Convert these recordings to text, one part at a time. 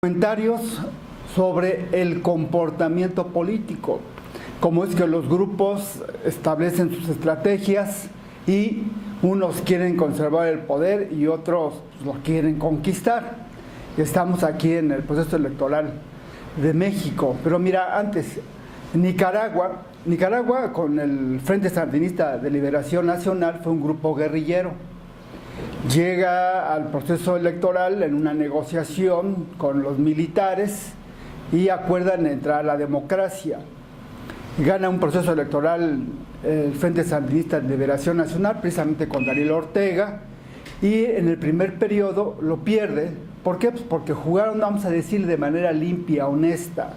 Comentarios sobre el comportamiento político, cómo es que los grupos establecen sus estrategias y unos quieren conservar el poder y otros lo quieren conquistar. Estamos aquí en el proceso electoral de México, pero mira, antes, Nicaragua con el Frente Sandinista de Liberación Nacional fue un grupo guerrillero. Llega al proceso electoral en una negociación con los militares y acuerdan entrar a la democracia. Gana un proceso electoral el Frente Sandinista de Liberación Nacional, precisamente con Daniel Ortega, y en el primer periodo lo pierde. ¿Por qué? Pues porque jugaron, vamos a decir, de manera limpia, honesta.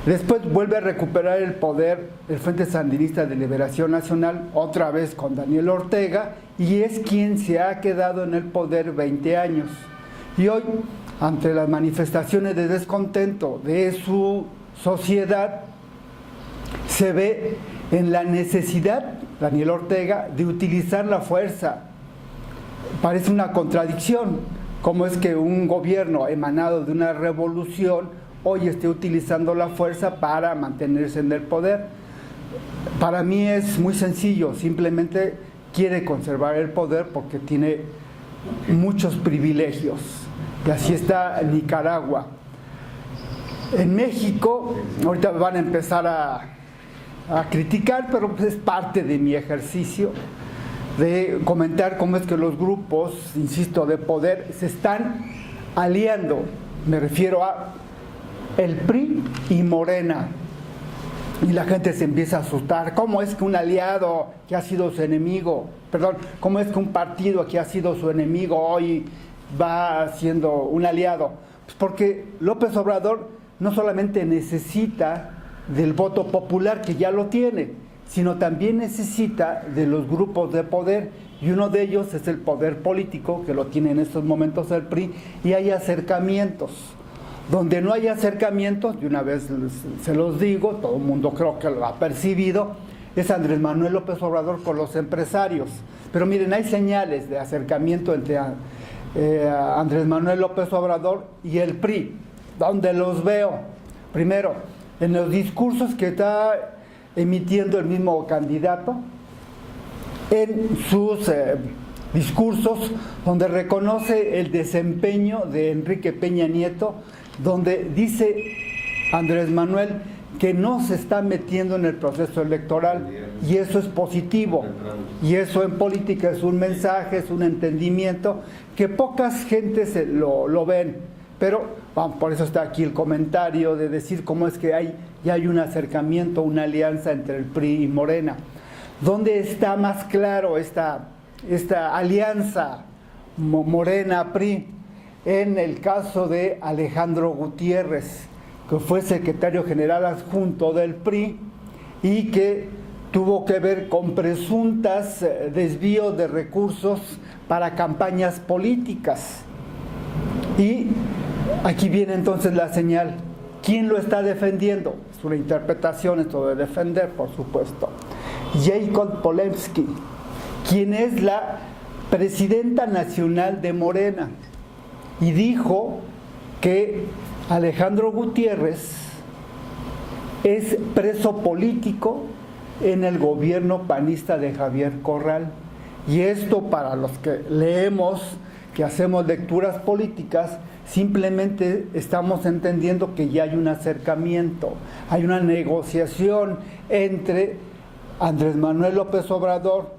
Después vuelve a recuperar el poder el Frente Sandinista de Liberación Nacional, otra vez con Daniel Ortega, y es quien se ha quedado en el poder 20 años. Y hoy, ante las manifestaciones de descontento de su sociedad, se ve en la necesidad, Daniel Ortega, de utilizar la fuerza. Parece una contradicción, cómo es que un gobierno emanado de una revolución hoy esté utilizando la fuerza para mantenerse en el poder. Para mí es muy sencillo, simplemente quiere conservar el poder porque tiene muchos privilegios. Y así está Nicaragua. En México, ahorita van a empezar a criticar, pero pues es parte de mi ejercicio de comentar cómo es que los grupos, insisto, de poder se están aliando. Me refiero a el PRI y Morena, y la gente se empieza a asustar. ¿Cómo es que un aliado que ha sido su enemigo, cómo es que un partido que ha sido su enemigo hoy va siendo un aliado? Pues porque López Obrador no solamente necesita del voto popular, que ya lo tiene, sino también necesita de los grupos de poder, y uno de ellos es el poder político, que lo tiene en estos momentos el PRI, y hay acercamientos. Donde no hay acercamientos, de una vez se los digo, todo el mundo creo que lo ha percibido, es Andrés Manuel López Obrador con los empresarios. Pero miren, hay señales de acercamiento entre Andrés Manuel López Obrador y el PRI, donde los veo. Primero, en los discursos que está emitiendo el mismo candidato, en sus discursos donde reconoce el desempeño de Enrique Peña Nieto, donde dice Andrés Manuel que no se está metiendo en el proceso electoral, y eso es positivo, y eso en política es un mensaje, es un entendimiento que pocas gentes lo ven, pero por eso está aquí el comentario de decir cómo es que ya hay un acercamiento, una alianza entre el PRI y Morena. ¿Dónde está más claro esta alianza Morena-PRI? En el caso de Alejandro Gutiérrez, que fue secretario general adjunto del PRI y que tuvo que ver con presuntas desvíos de recursos para campañas políticas. Y aquí viene entonces la señal. ¿Quién lo está defendiendo? Es una interpretación esto de defender, por supuesto. Jacob Polensky, quien es la presidenta nacional de Morena, y dijo que Alejandro Gutiérrez es preso político en el gobierno panista de Javier Corral. Y esto, para los que leemos, que hacemos lecturas políticas, simplemente estamos entendiendo que ya hay un acercamiento, hay una negociación entre Andrés Manuel López Obrador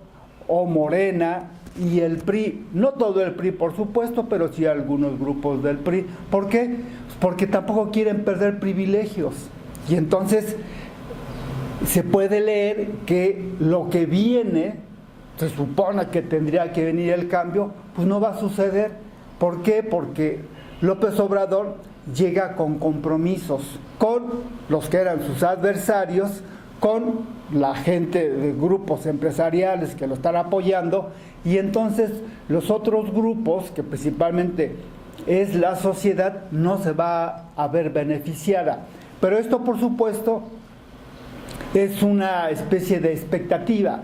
o Morena y el PRI. No todo el PRI, por supuesto, pero sí algunos grupos del PRI. ¿Por qué? Porque tampoco quieren perder privilegios. Y entonces se puede leer que lo que viene, se supone que tendría que venir el cambio, pues no va a suceder. ¿Por qué? Porque López Obrador llega con compromisos con los que eran sus adversarios, con la gente de grupos empresariales que lo están apoyando, y entonces los otros grupos, que principalmente es la sociedad, no se va a ver beneficiada. Pero esto, por supuesto, es una especie de expectativa.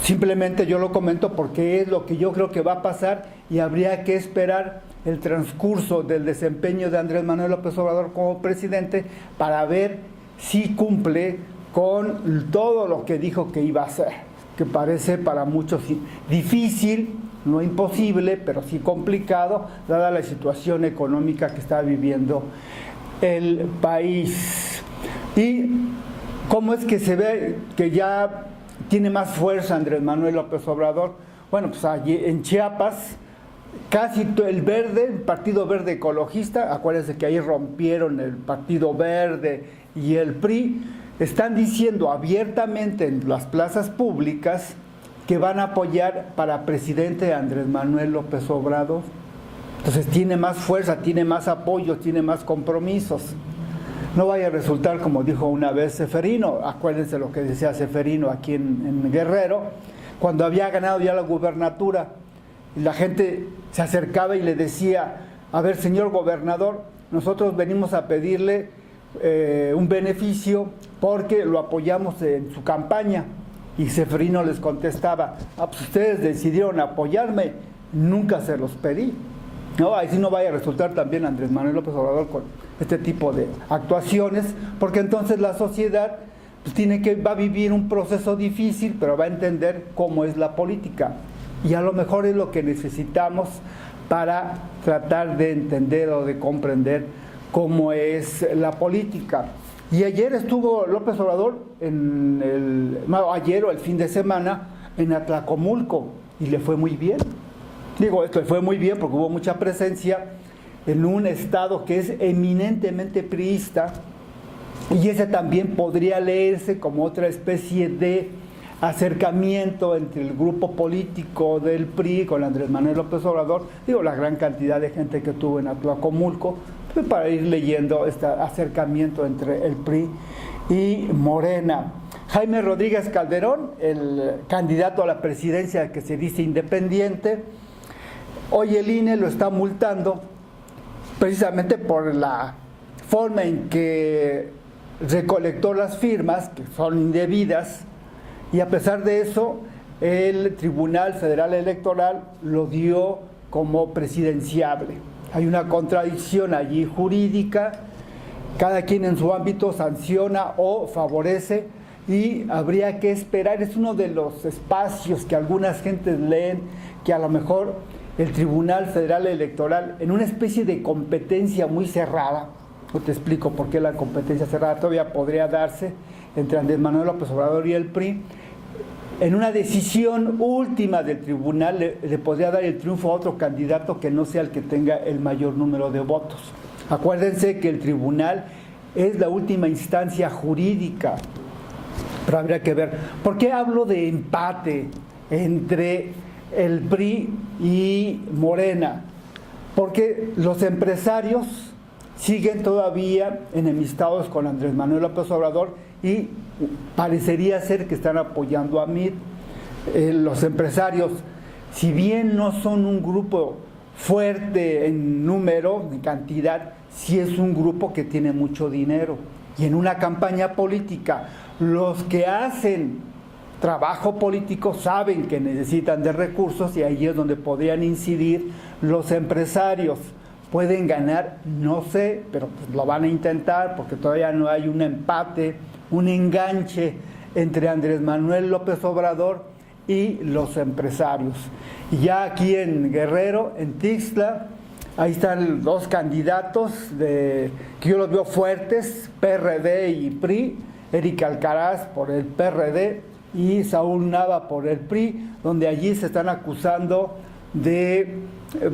Simplemente yo lo comento porque es lo que yo creo que va a pasar, y habría que esperar el transcurso del desempeño de Andrés Manuel López Obrador como presidente para ver si cumple con todo lo que dijo que iba a hacer, que parece para muchos difícil, no imposible, pero sí complicado, dada la situación económica que está viviendo el país. ¿Y cómo es que se ve que ya tiene más fuerza Andrés Manuel López Obrador? Bueno, pues allí en Chiapas, casi el Verde, el Partido Verde Ecologista, acuérdense que ahí rompieron el Partido Verde y el PRI, están diciendo abiertamente en las plazas públicas que van a apoyar para presidente a Andrés Manuel López Obrador. Entonces tiene más fuerza, tiene más apoyo, tiene más compromisos. No vaya a resultar como dijo una vez Ceferino, acuérdense lo que decía Ceferino aquí en Guerrero, cuando había ganado ya la gubernatura, y la gente se acercaba y le decía, a ver señor gobernador, nosotros venimos a pedirle un beneficio porque lo apoyamos en su campaña. Y Ceferino les contestaba, pues ustedes decidieron apoyarme, nunca se los pedí. No, ahí sí no vaya a resultar también Andrés Manuel López Obrador con este tipo de actuaciones, porque entonces la sociedad pues, va a vivir un proceso difícil, pero va a entender cómo es la política. Y a lo mejor es lo que necesitamos para tratar de entender o de comprender cómo es la política. Y ayer estuvo López Obrador, ayer o el fin de semana, en Atlacomulco, y le fue muy bien. Digo, esto le fue muy bien porque hubo mucha presencia en un estado que es eminentemente priista, y ese también podría leerse como otra especie de acercamiento entre el grupo político del PRI con Andrés Manuel López Obrador, digo, la gran cantidad de gente que tuvo en Atlacomulco, pues para ir leyendo este acercamiento entre el PRI y Morena. Jaime Rodríguez Calderón, el candidato a la presidencia que se dice independiente, hoy el INE lo está multando precisamente por la forma en que recolectó las firmas, que son indebidas, y a pesar de eso, el Tribunal Federal Electoral lo dio como presidenciable. Hay una contradicción allí jurídica, cada quien en su ámbito sanciona o favorece, y habría que esperar, es uno de los espacios que algunas gentes leen, que a lo mejor el Tribunal Federal Electoral, en una especie de competencia muy cerrada, no te explico por qué la competencia cerrada todavía podría darse entre Andrés Manuel López Obrador y el PRI, en una decisión última del tribunal le podría dar el triunfo a otro candidato que no sea el que tenga el mayor número de votos. Acuérdense que el tribunal es la última instancia jurídica, pero habría que ver. ¿Por qué hablo de empate entre el PRI y Morena? Porque los empresarios siguen todavía enemistados con Andrés Manuel López Obrador y parecería ser que están apoyando a MIT. Los empresarios, si bien no son un grupo fuerte en número, en cantidad, sí es un grupo que tiene mucho dinero. Y en una campaña política, los que hacen trabajo político saben que necesitan de recursos, y ahí es donde podrían incidir los empresarios. Pueden ganar, no sé, pero pues lo van a intentar porque todavía no hay un empate, un enganche entre Andrés Manuel López Obrador y los empresarios. Y ya aquí en Guerrero, en Tixla, ahí están dos candidatos que yo los veo fuertes, PRD y PRI, Erika Alcaraz por el PRD y Saúl Nava por el PRI, donde allí se están acusando de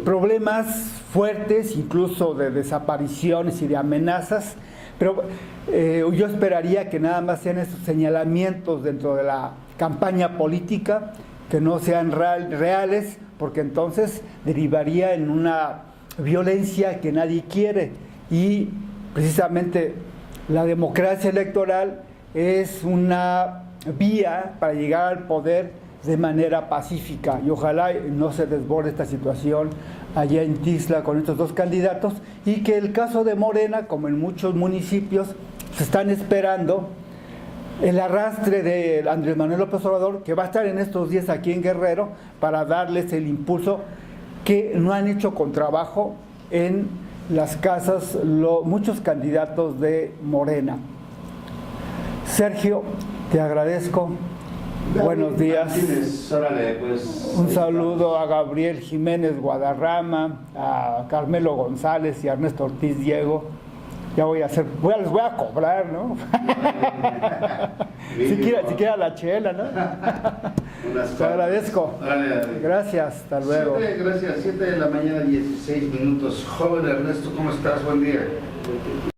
problemas fuertes, incluso de desapariciones y de amenazas, pero yo esperaría que nada más sean esos señalamientos dentro de la campaña política, que no sean reales, porque entonces derivaría en una violencia que nadie quiere, y precisamente la democracia electoral es una vía para llegar al poder de manera pacífica, y ojalá no se desborde esta situación allá en Tixla con estos dos candidatos, y que el caso de Morena, como en muchos municipios, se están esperando el arrastre de Andrés Manuel López Obrador, que va a estar en estos días aquí en Guerrero, para darles el impulso que no han hecho con trabajo en las casas muchos candidatos de Morena. Sergio, te agradezco. Buenos días. Órale, pues, un saludo a Gabriel Jiménez Guadarrama, a Carmelo González y a Ernesto Ortiz Diego. Ya les voy a cobrar, ¿no? siquiera la chela, ¿no? Te agradezco. Gracias, hasta luego. Gracias, 7 de la mañana, 16 minutos. Joven Ernesto, ¿cómo estás? Buen día.